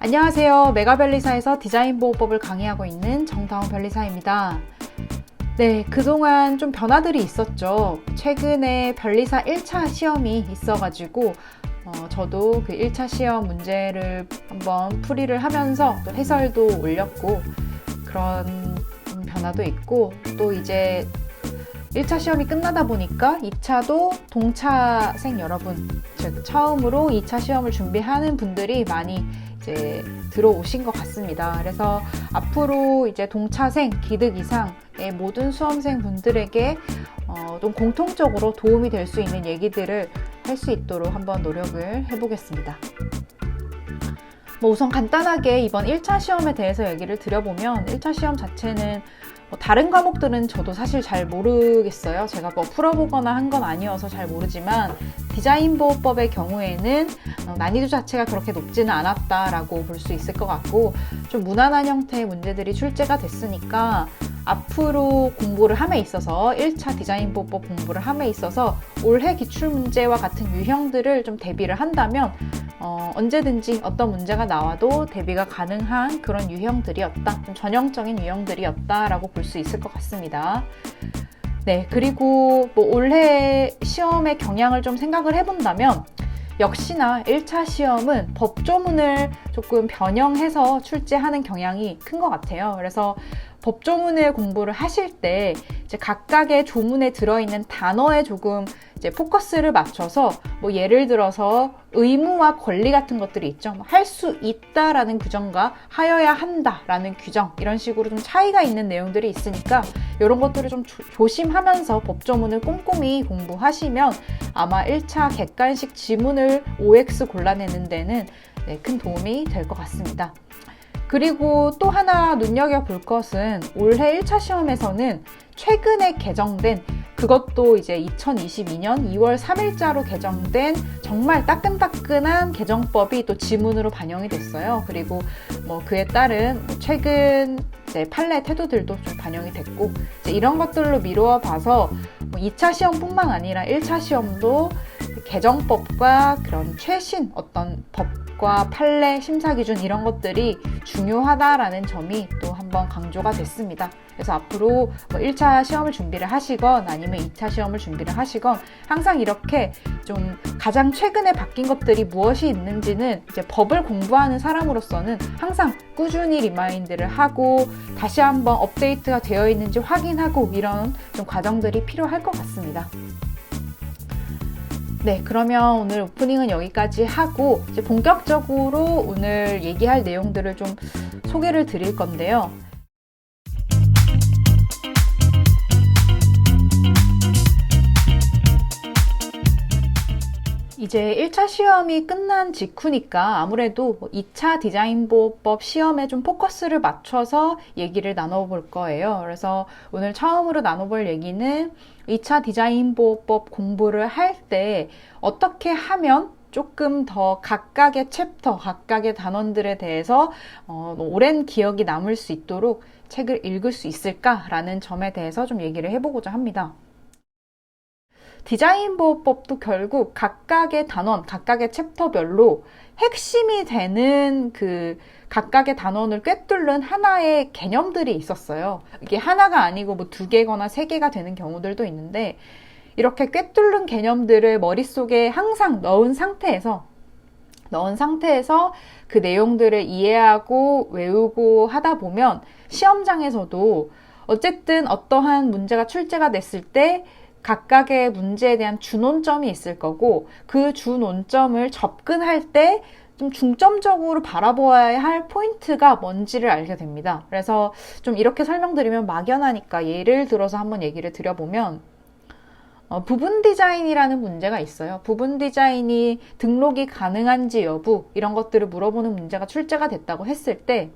안녕하세요. 메가변리사에서 디자인 보호법을 강의하고 있는 정다운 변리사입니다. 네, 그동안 좀 변화들이 있었죠. 최근에 변리사 1차 시험이 있어가지고 저도 그 1차 시험 문제를 한번 풀이를 하면서 또 해설도 올렸고 그런 변화도 있고, 또 이제 1차 시험이 끝나다 보니까 2차도 동차생 여러분, 즉 처음으로 2차 시험을 준비하는 분들이 많이 이제 들어오신 것 같습니다. 그래서 앞으로 이제 동차생, 기득 이상의 모든 수험생 분들에게 좀 공통적으로 도움이 될 수 있는 얘기들을 할 수 있도록 한번 노력을 해보겠습니다. 우선 간단하게 이번 1차 시험에 대해서 얘기를 드려보면, 1차 시험 자체는 다른 과목들은 저도 사실 잘 모르겠어요. 제가 풀어보거나 한 건 아니어서 잘 모르지만 디자인 보호법의 경우에는 난이도 자체가 그렇게 높지는 않았다라고 볼 수 있을 것 같고, 좀 무난한 형태의 문제들이 출제가 됐으니까 앞으로 공부를 함에 있어서 1차 디자인 보호법 공부를 함에 있어서 올해 기출문제와 같은 유형들을 좀 대비를 한다면 언제든지 어떤 문제가 나와도 대비가 가능한 그런 유형들이었다, 좀 전형적인 유형들이었다라고 볼 수 있을 것 같습니다. 네, 그리고 올해 시험의 경향을 좀 생각을 해본다면 역시나 1차 시험은 법조문을 조금 변형해서 출제하는 경향이 큰 것 같아요. 그래서 법조문을 공부를 하실 때 이제 각각의 조문에 들어있는 단어에 조금 이제 포커스를 맞춰서 예를 들어서 의무와 권리 같은 것들이 있죠. 할 수 있다라는 규정과 하여야 한다라는 규정, 이런 식으로 좀 차이가 있는 내용들이 있으니까 이런 것들을 좀 조심하면서 법조문을 꼼꼼히 공부하시면 아마 1차 객관식 지문을 OX 골라내는 데는 큰 도움이 될 것 같습니다. 그리고 또 하나 눈여겨볼 것은 올해 1차 시험에서는 최근에 개정된, 그것도 이제 2022년 2월 3일자로 개정된 정말 따끈따끈한 개정법이 또 지문으로 반영이 됐어요. 그리고 그에 따른 최근 판례 태도들도 좀 반영이 됐고, 이제 이런 것들로 미루어 봐서 2차 시험뿐만 아니라 1차 시험도 개정법과 그런 최신 어떤 법과 판례, 심사 기준 이런 것들이 중요하다라는 점이 또 한번 강조가 됐습니다. 그래서 앞으로 1차 시험을 준비를 하시건 아니면 2차 시험을 준비를 하시건 항상 이렇게 좀 가장 최근에 바뀐 것들이 무엇이 있는지는 이제 법을 공부하는 사람으로서는 항상 꾸준히 리마인드를 하고 다시 한번 업데이트가 되어 있는지 확인하고, 이런 좀 과정들이 필요할 것 같습니다. 네, 그러면 오늘 오프닝은 여기까지 하고 이제 본격적으로 오늘 얘기할 내용들을 좀 소개를 드릴 건데요. 이제 1차 시험이 끝난 직후니까 아무래도 2차 디자인 보호법 시험에 좀 포커스를 맞춰서 얘기를 나눠볼 거예요. 그래서 오늘 처음으로 나눠볼 얘기는 2차 디자인 보호법 공부를 할 때 어떻게 하면 조금 더 각각의 챕터, 각각의 단원들에 대해서 오랜 기억이 남을 수 있도록 책을 읽을 수 있을까라는 점에 대해서 좀 얘기를 해보고자 합니다. 디자인 보호법도 결국 각각의 단원, 각각의 챕터별로 핵심이 되는 그 각각의 단원을 꿰뚫는 하나의 개념들이 있었어요. 이게 하나가 아니고 2개거나 3개가 되는 경우들도 있는데, 이렇게 꿰뚫는 개념들을 머릿속에 항상 넣은 상태에서 그 내용들을 이해하고 외우고 하다 보면 시험장에서도 어쨌든 어떠한 문제가 출제가 됐을 때 각각의 문제에 대한 주논점이 있을 거고, 그 주논점을 접근할 때 좀 중점적으로 바라보아야 할 포인트가 뭔지를 알게 됩니다. 그래서 좀 이렇게 설명드리면 막연하니까 예를 들어서 한번 얘기를 드려보면, 부분 디자인이라는 문제가 있어요. 부분 디자인이 등록이 가능한지 여부, 이런 것들을 물어보는 문제가 출제가 됐다고 했을 때,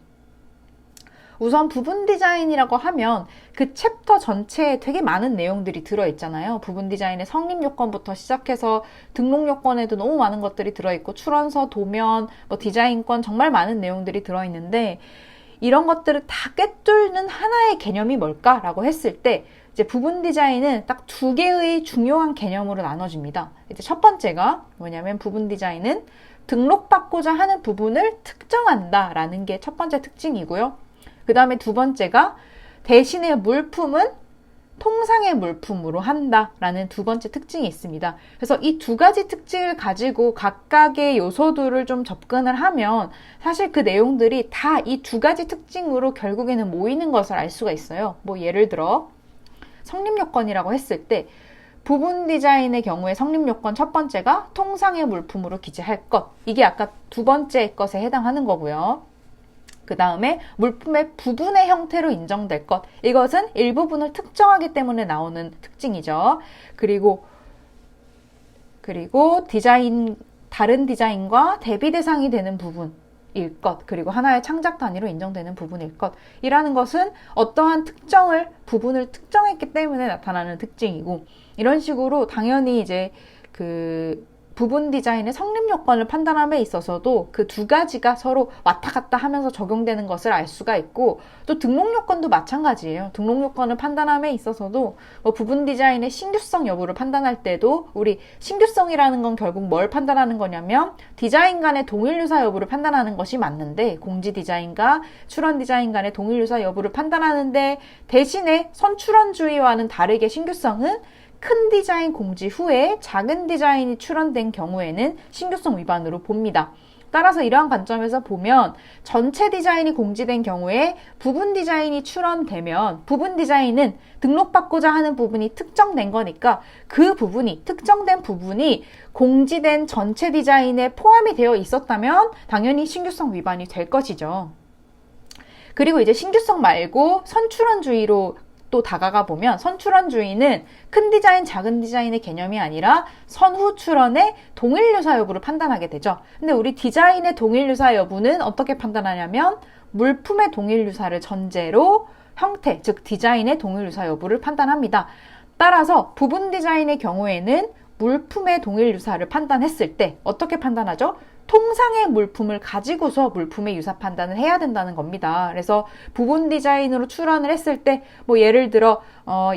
우선 부분 디자인이라고 하면 그 챕터 전체에 되게 많은 내용들이 들어있잖아요. 부분 디자인의 성립 요건부터 시작해서 등록 요건에도 너무 많은 것들이 들어있고, 출원서, 도면, 디자인권, 정말 많은 내용들이 들어있는데, 이런 것들을 다 꿰뚫는 하나의 개념이 뭘까라고 했을 때 이제 부분 디자인은 딱 2개의 중요한 개념으로 나눠집니다. 이제 첫 번째가 뭐냐면, 부분 디자인은 등록받고자 하는 부분을 특정한다라는 게 첫 번째 특징이고요. 그 다음에 두 번째가 대신에 물품은 통상의 물품으로 한다라는 두 번째 특징이 있습니다. 그래서 이 두 가지 특징을 가지고 각각의 요소들을 좀 접근을 하면 사실 그 내용들이 다 이 두 가지 특징으로 결국에는 모이는 것을 알 수가 있어요. 뭐 예를 들어 성립요건이라고 했을 때 부분 디자인의 경우에 성립요건 첫 번째가 통상의 물품으로 기재할 것. 이게 아까 두 번째 것에 해당하는 거고요. 그 다음에 물품의 부분의 형태로 인정될 것. 이것은 일부분을 특정하기 때문에 나오는 특징이죠. 그리고 다른 디자인과 대비 대상이 되는 부분일 것. 그리고 하나의 창작 단위로 인정되는 부분일 것. 이라는 것은 어떠한 부분을 특정했기 때문에 나타나는 특징이고, 이런 식으로 당연히 이제 부분 디자인의 성립 요건을 판단함에 있어서도 그 두 가지가 서로 왔다 갔다 하면서 적용되는 것을 알 수가 있고, 또 등록 요건도 마찬가지예요. 등록 요건을 판단함에 있어서도 뭐 부분 디자인의 신규성 여부를 판단할 때도 우리 신규성이라는 건 결국 뭘 판단하는 거냐면 디자인 간의 동일 유사 여부를 판단하는 것이 맞는데, 공지 디자인과 출원 디자인 간의 동일 유사 여부를 판단하는데 대신에 선출원주의와는 다르게 신규성은 큰 디자인 공지 후에 작은 디자인이 출원된 경우에는 신규성 위반으로 봅니다. 따라서 이러한 관점에서 보면 전체 디자인이 공지된 경우에 부분 디자인이 출원되면 부분 디자인은 등록받고자 하는 부분이 특정된 거니까 그 부분이, 특정된 부분이 공지된 전체 디자인에 포함이 되어 있었다면 당연히 신규성 위반이 될 것이죠. 그리고 이제 신규성 말고 선출원주의로 또 다가가 보면 선출원주의는 큰 디자인, 작은 디자인의 개념이 아니라 선후 출원의 동일 유사 여부를 판단하게 되죠. 근데 우리 디자인의 동일 유사 여부는 어떻게 판단하냐면 물품의 동일 유사를 전제로 형태, 즉 디자인의 동일 유사 여부를 판단합니다. 따라서 부분 디자인의 경우에는 물품의 동일 유사를 판단했을 때 어떻게 판단하죠? 통상의 물품을 가지고서 물품의 유사 판단을 해야 된다는 겁니다. 그래서 부분 디자인으로 출원을 했을 때 뭐 예를 들어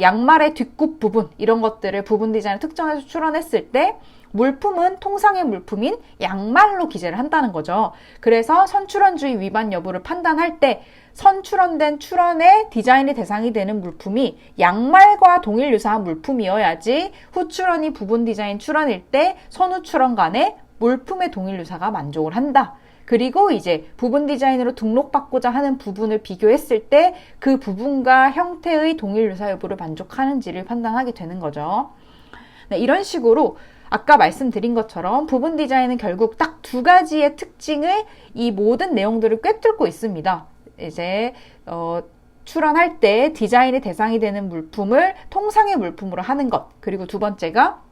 양말의 뒷굽 부분 이런 것들을 부분 디자인을 특정해서 출원했을 때 물품은 통상의 물품인 양말로 기재를 한다는 거죠. 그래서 선출원주의 위반 여부를 판단할 때 선출원된 출원의 디자인의 대상이 되는 물품이 양말과 동일 유사한 물품이어야지 후출원이 부분 디자인 출원일 때 선후 출원 간에 물품의 동일 유사가 만족을 한다. 그리고 이제 부분 디자인으로 등록받고자 하는 부분을 비교했을 때 그 부분과 형태의 동일 유사 여부를 만족하는지를 판단하게 되는 거죠. 네, 이런 식으로 아까 말씀드린 것처럼 부분 디자인은 결국 딱 두 가지의 특징을 이 모든 내용들을 꿰뚫고 있습니다. 이제 출원할 때 디자인의 대상이 되는 물품을 통상의 물품으로 하는 것. 그리고 두 번째가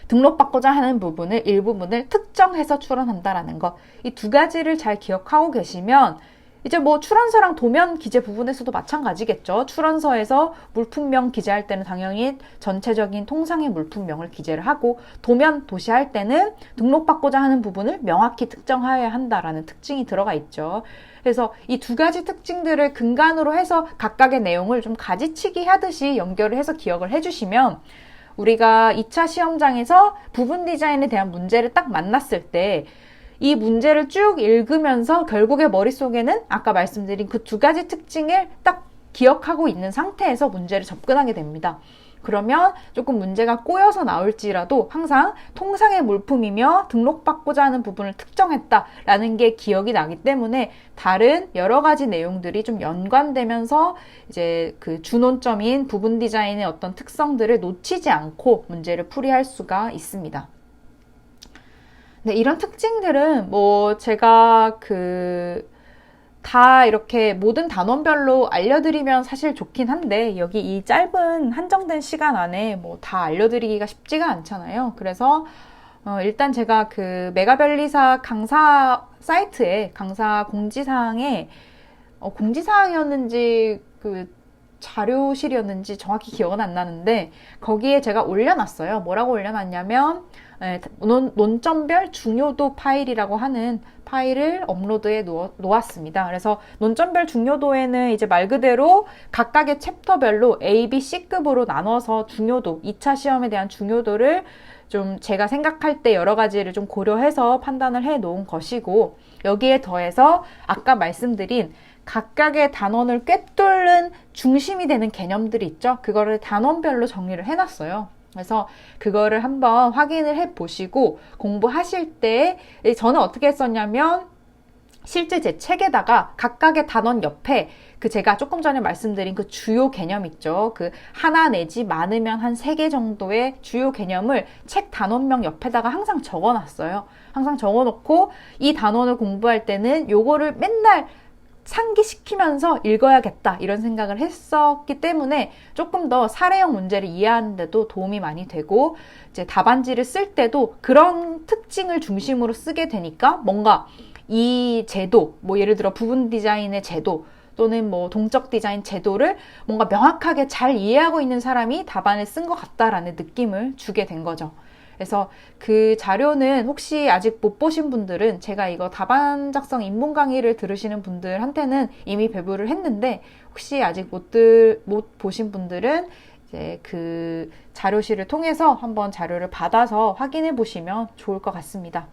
등록받고자 하는 부분을 일부분을 특정해서 출원한다라는 것. 이 두 가지를 잘 기억하고 계시면 이제 뭐 출원서랑 도면 기재 부분에서도 마찬가지겠죠. 출원서에서 물품명 기재할 때는 당연히 전체적인 통상의 물품명을 기재를 하고 도면 도시할 때는 등록받고자 하는 부분을 명확히 특정하여야 한다라는 특징이 들어가 있죠. 그래서 이 두 가지 특징들을 근간으로 해서 각각의 내용을 좀 가지치기 하듯이 연결을 해서 기억을 해주시면 우리가 2차 시험장에서 부분 디자인에 대한 문제를 딱 만났을 때 이 문제를 쭉 읽으면서 결국에 머릿속에는 아까 말씀드린 그 두 가지 특징을 딱 기억하고 있는 상태에서 문제를 접근하게 됩니다. 그러면 조금 문제가 꼬여서 나올지라도 항상 통상의 물품이며 등록받고자 하는 부분을 특정했다라는 게 기억이 나기 때문에 다른 여러 가지 내용들이 좀 연관되면서 이제 그 준원점인 부분 디자인의 어떤 특성들을 놓치지 않고 문제를 풀이할 수가 있습니다. 네, 이런 특징들은 뭐 제가 다 이렇게 모든 단원별로 알려드리면 사실 좋긴 한데 여기 이 짧은 한정된 시간 안에 뭐 다 알려드리기가 쉽지가 않잖아요. 그래서 일단 제가 그 메가별리사 강사 사이트에 강사 공지사항에 공지사항이었는지 그 자료실이었는지 정확히 기억은 안 나는데 거기에 제가 올려놨어요. 뭐라고 올려놨냐면 논점별 중요도 파일이라고 하는 파일을 업로드해 놓았습니다. 그래서 논점별 중요도에는 이제 말 그대로 각각의 챕터별로 A, B, C급으로 나눠서 중요도, 2차 시험에 대한 중요도를 좀 제가 생각할 때 여러 가지를 좀 고려해서 판단을 해 놓은 것이고, 여기에 더해서 아까 말씀드린 각각의 단원을 꿰뚫는 중심이 되는 개념들이 있죠. 그거를 단원별로 정리를 해놨어요. 그래서 그거를 한번 확인을 해 보시고 공부하실 때 저는 어떻게 했었냐면, 실제 제 책에다가 각각의 단원 옆에 그 제가 조금 전에 말씀드린 그 주요 개념 있죠. 그 하나 내지 많으면 한 3개 정도의 주요 개념을 책 단원명 옆에다가 항상 적어놨어요. 항상 적어놓고 이 단원을 공부할 때는 요거를 맨날 상기시키면서 읽어야겠다 이런 생각을 했었기 때문에 조금 더 사례형 문제를 이해하는 데도 도움이 많이 되고, 이제 답안지를 쓸 때도 그런 특징을 중심으로 쓰게 되니까 뭔가 이 제도, 뭐 예를 들어 부분 디자인의 제도 또는 뭐 동적 디자인 제도를 뭔가 명확하게 잘 이해하고 있는 사람이 답안을 쓴 것 같다라는 느낌을 주게 된 거죠. 그래서 그 자료는 혹시 아직 못 보신 분들은, 제가 이거 답안 작성 입문 강의를 들으시는 분들한테는 이미 배부를 했는데, 혹시 아직 못 보신 분들은 이제 그 자료실을 통해서 한번 자료를 받아서 확인해 보시면 좋을 것 같습니다.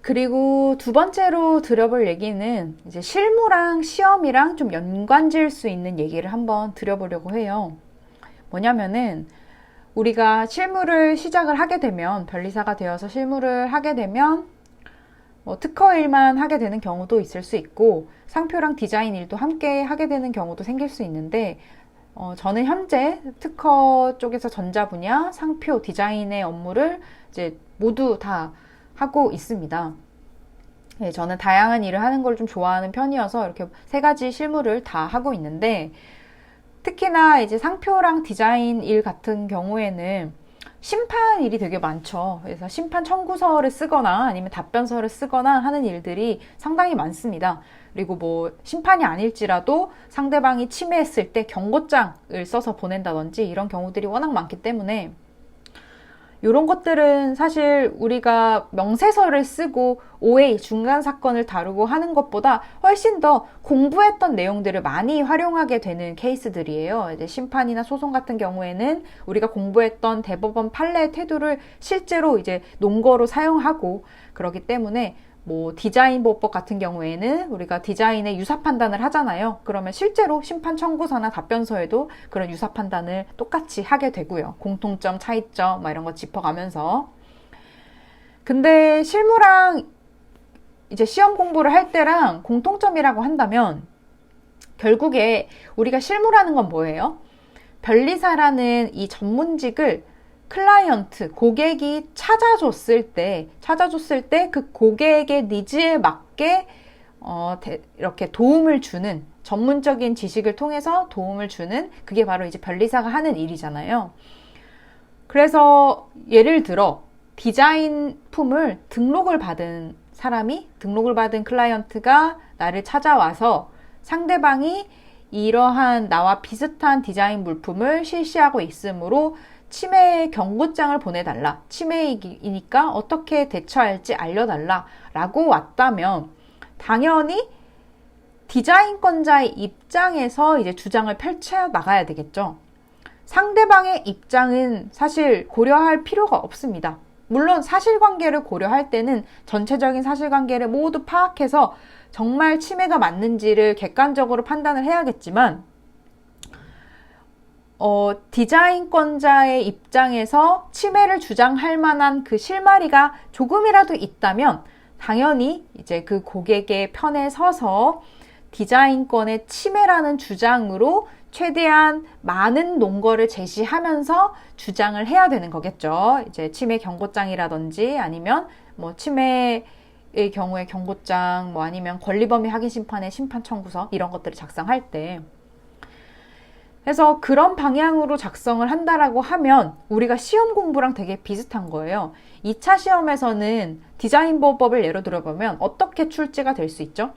그리고 두 번째로 드려볼 얘기는 이제 실무랑 시험이랑 좀 연관지을 수 있는 얘기를 한번 드려보려고 해요. 뭐냐면은, 우리가 실무를 시작을 하게 되면, 변리사가 되어서 실무를 하게 되면 뭐 특허 일만 하게 되는 경우도 있을 수 있고, 상표랑 디자인 일도 함께 하게 되는 경우도 생길 수 있는데, 저는 현재 특허 쪽에서 전자 분야, 상표, 디자인의 업무를 이제 모두 다 하고 있습니다. 네, 저는 다양한 일을 하는 걸 좀 좋아하는 편이어서 이렇게 3가지 실무를 다 하고 있는데, 특히나 이제 상표랑 디자인 일 같은 경우에는 심판 일이 되게 많죠. 그래서 심판 청구서를 쓰거나 아니면 답변서를 쓰거나 하는 일들이 상당히 많습니다. 그리고 뭐 심판이 아닐지라도 상대방이 침해했을 때 경고장을 써서 보낸다든지 이런 경우들이 워낙 많기 때문에, 이런 것들은 사실 우리가 명세서를 쓰고 OA 중간 사건을 다루고 하는 것보다 훨씬 더 공부했던 내용들을 많이 활용하게 되는 케이스들이에요. 이제 심판이나 소송 같은 경우에는 우리가 공부했던 대법원 판례 태도를 실제로 이제 논거로 사용하고, 그렇기 때문에 뭐 디자인 보호법 같은 경우에는 우리가 디자인의 유사 판단을 하잖아요. 그러면 실제로 심판 청구서나 답변서에도 그런 유사 판단을 똑같이 하게 되고요. 공통점, 차이점 막 이런 거 짚어가면서. 근데 실무랑 이제 시험 공부를 할 때랑 공통점이라고 한다면, 결국에 우리가 실무라는 건 뭐예요? 변리사라는 이 전문직을 클라이언트, 고객이 찾아줬을 때 그 고객의 니즈에 맞게 이렇게 도움을 주는, 전문적인 지식을 통해서 도움을 주는, 그게 바로 이제 변리사가 하는 일이잖아요. 그래서 예를 들어 디자인품을 등록을 받은 클라이언트가 나를 찾아와서 상대방이 이러한 나와 비슷한 디자인 물품을 실시하고 있으므로 침해 경고장을 보내달라, 침해이니까 어떻게 대처할지 알려달라 라고 왔다면, 당연히 디자인권자의 입장에서 이제 주장을 펼쳐 나가야 되겠죠. 상대방의 입장은 사실 고려할 필요가 없습니다. 물론 사실관계를 고려할 때는 전체적인 사실관계를 모두 파악해서 정말 침해가 맞는지를 객관적으로 판단을 해야겠지만, 디자인권자의 입장에서 침해를 주장할 만한 그 실마리가 조금이라도 있다면 당연히 이제 그 고객의 편에 서서 디자인권의 침해라는 주장으로 최대한 많은 논거를 제시하면서 주장을 해야 되는 거겠죠. 이제 침해 경고장이라든지 아니면 뭐 침해의 경우에 경고장, 뭐 아니면 권리범위 확인 심판의 심판 청구서, 이런 것들을 작성할 때. 그래서 그런 방향으로 작성을 한다라고 하면 우리가 시험 공부랑 되게 비슷한 거예요. 2차 시험에서는 디자인 보호법을 예로 들어보면 어떻게 출제가 될 수 있죠?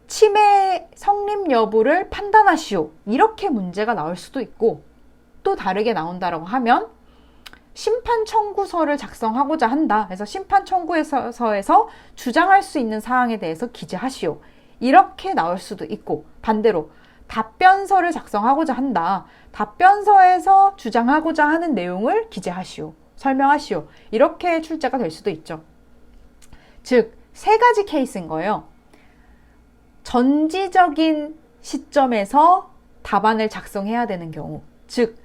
침해 성립 여부를 판단하시오, 이렇게 문제가 나올 수도 있고, 또 다르게 나온다라고 하면 심판 청구서를 작성하고자 한다. 그래서 심판 청구서에서 주장할 수 있는 사항에 대해서 기재하시오, 이렇게 나올 수도 있고, 반대로 답변서를 작성하고자 한다. 답변서에서 주장하고자 하는 내용을 기재하시오. 설명하시오. 이렇게 출제가 될 수도 있죠. 즉, 세 가지 케이스인 거예요. 전지적인 시점에서 답안을 작성해야 되는 경우, 즉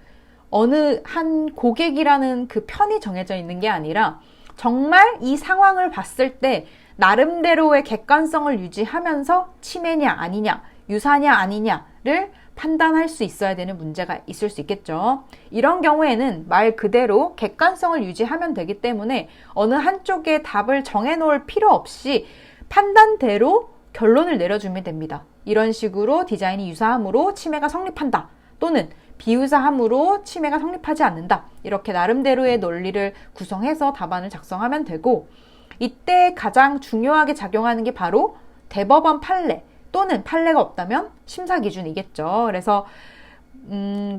어느 한 고객이라는 그 편이 정해져 있는 게 아니라 정말 이 상황을 봤을 때 나름대로의 객관성을 유지하면서 침해냐 아니냐, 유사냐 아니냐를 판단할 수 있어야 되는 문제가 있을 수 있겠죠. 이런 경우에는 말 그대로 객관성을 유지하면 되기 때문에 어느 한쪽의 답을 정해놓을 필요 없이 판단대로 결론을 내려주면 됩니다. 이런 식으로 디자인이 유사함으로 침해가 성립한다. 또는 비유사함으로 침해가 성립하지 않는다. 이렇게 나름대로의 논리를 구성해서 답안을 작성하면 되고, 이때 가장 중요하게 작용하는 게 바로 대법원 판례 또는 판례가 없다면 심사 기준이겠죠. 그래서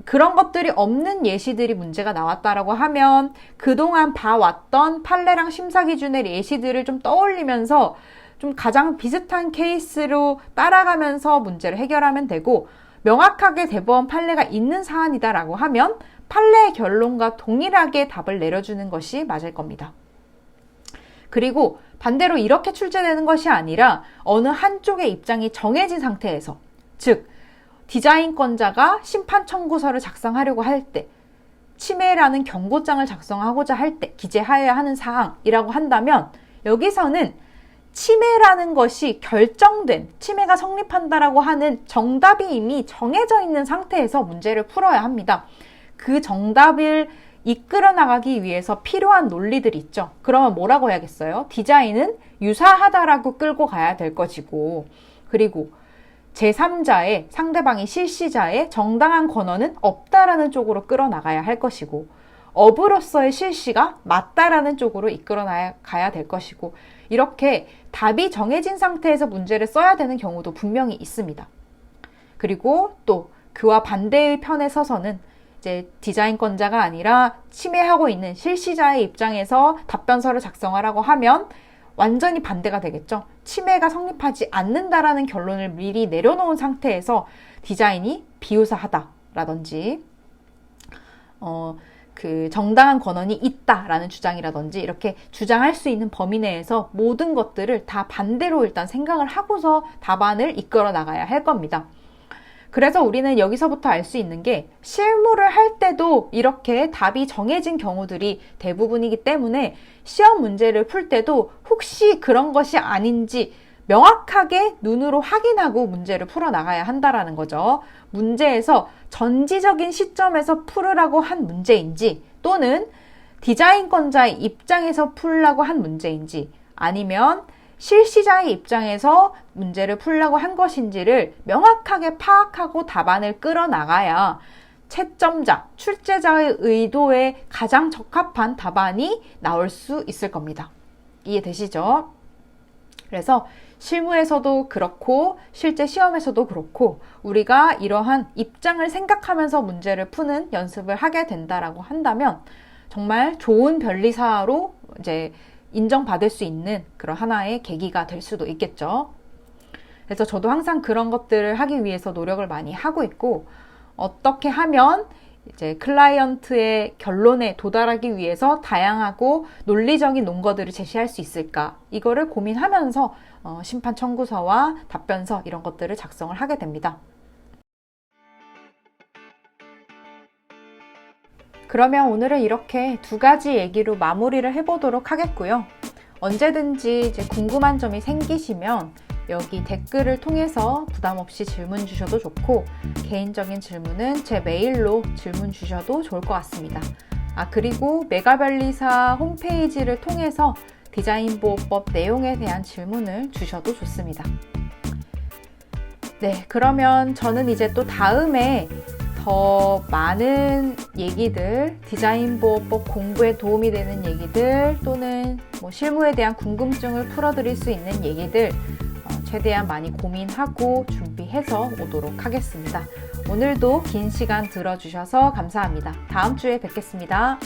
그런 것들이 없는 예시들이 문제가 나왔다라고 하면 그동안 봐왔던 판례랑 심사 기준의 예시들을 좀 떠올리면서 좀 가장 비슷한 케이스로 따라가면서 문제를 해결하면 되고, 명확하게 대법원 판례가 있는 사안이다라고 하면 판례의 결론과 동일하게 답을 내려주는 것이 맞을 겁니다. 그리고 반대로 이렇게 출제되는 것이 아니라 어느 한쪽의 입장이 정해진 상태에서, 즉 디자인권자가 심판 청구서를 작성하려고 할 때, 침해라는 경고장을 작성하고자 할 때 기재하여야 하는 사항이라고 한다면, 여기서는 침해라는 것이 결정된, 침해가 성립한다라고 하는 정답이 이미 정해져 있는 상태에서 문제를 풀어야 합니다. 그 정답을 이끌어 나가기 위해서 필요한 논리들이 있죠. 그러면 뭐라고 해야겠어요? 디자인은 유사하다라고 끌고 가야 될 것이고, 그리고 제3자의, 상대방이 실시자의 정당한 권한은 없다라는 쪽으로 끌어나가야 할 것이고, 업으로서의 실시가 맞다라는 쪽으로 이끌어 나가야 될 것이고, 이렇게 답이 정해진 상태에서 문제를 써야 되는 경우도 분명히 있습니다. 그리고 또 그와 반대의 편에 서서는 이제 디자인권자가 아니라 침해하고 있는 실시자의 입장에서 답변서를 작성하라고 하면 완전히 반대가 되겠죠. 침해가 성립하지 않는다라는 결론을 미리 내려놓은 상태에서 디자인이 비유사하다라든지 그 정당한 권한이 있다라는 주장이라든지 이렇게 주장할 수 있는 범위 내에서 모든 것들을 다 반대로 일단 생각을 하고서 답안을 이끌어 나가야 할 겁니다. 그래서 우리는 여기서부터 알 수 있는 게, 실무를 할 때도 이렇게 답이 정해진 경우들이 대부분이기 때문에 시험 문제를 풀 때도 혹시 그런 것이 아닌지 명확하게 눈으로 확인하고 문제를 풀어나가야 한다라는 거죠. 문제에서 전지적인 시점에서 풀으라고 한 문제인지, 또는 디자인권자의 입장에서 풀라고 한 문제인지, 아니면 실시자의 입장에서 문제를 풀려고 한 것인지를 명확하게 파악하고 답안을 끌어나가야 채점자, 출제자의 의도에 가장 적합한 답안이 나올 수 있을 겁니다. 이해되시죠? 그래서 실무에서도 그렇고 실제 시험에서도 그렇고 우리가 이러한 입장을 생각하면서 문제를 푸는 연습을 하게 된다라고 한다면 정말 좋은 변리사로 이제 인정받을 수 있는 그런 하나의 계기가 될 수도 있겠죠. 그래서 저도 항상 그런 것들을 하기 위해서 노력을 많이 하고 있고, 어떻게 하면 이제 클라이언트의 결론에 도달하기 위해서 다양하고 논리적인 논거들을 제시할 수 있을까, 이거를 고민하면서 심판 청구서와 답변서 이런 것들을 작성을 하게 됩니다. 그러면 오늘은 이렇게 두 가지 얘기로 마무리를 해보도록 하겠고요. 언제든지 이제 궁금한 점이 생기시면 여기 댓글을 통해서 부담 없이 질문 주셔도 좋고, 개인적인 질문은 제 메일로 질문 주셔도 좋을 것 같습니다. 그리고 메가변리사 홈페이지를 통해서 디자인보호법 내용에 대한 질문을 주셔도 좋습니다. 네, 그러면 저는 이제 또 다음에 더 많은 얘기들, 디자인보호법 공부에 도움이 되는 얘기들, 또는 뭐 실무에 대한 궁금증을 풀어드릴 수 있는 얘기들 최대한 많이 고민하고 준비해서 오도록 하겠습니다. 오늘도 긴 시간 들어주셔서 감사합니다. 다음 주에 뵙겠습니다.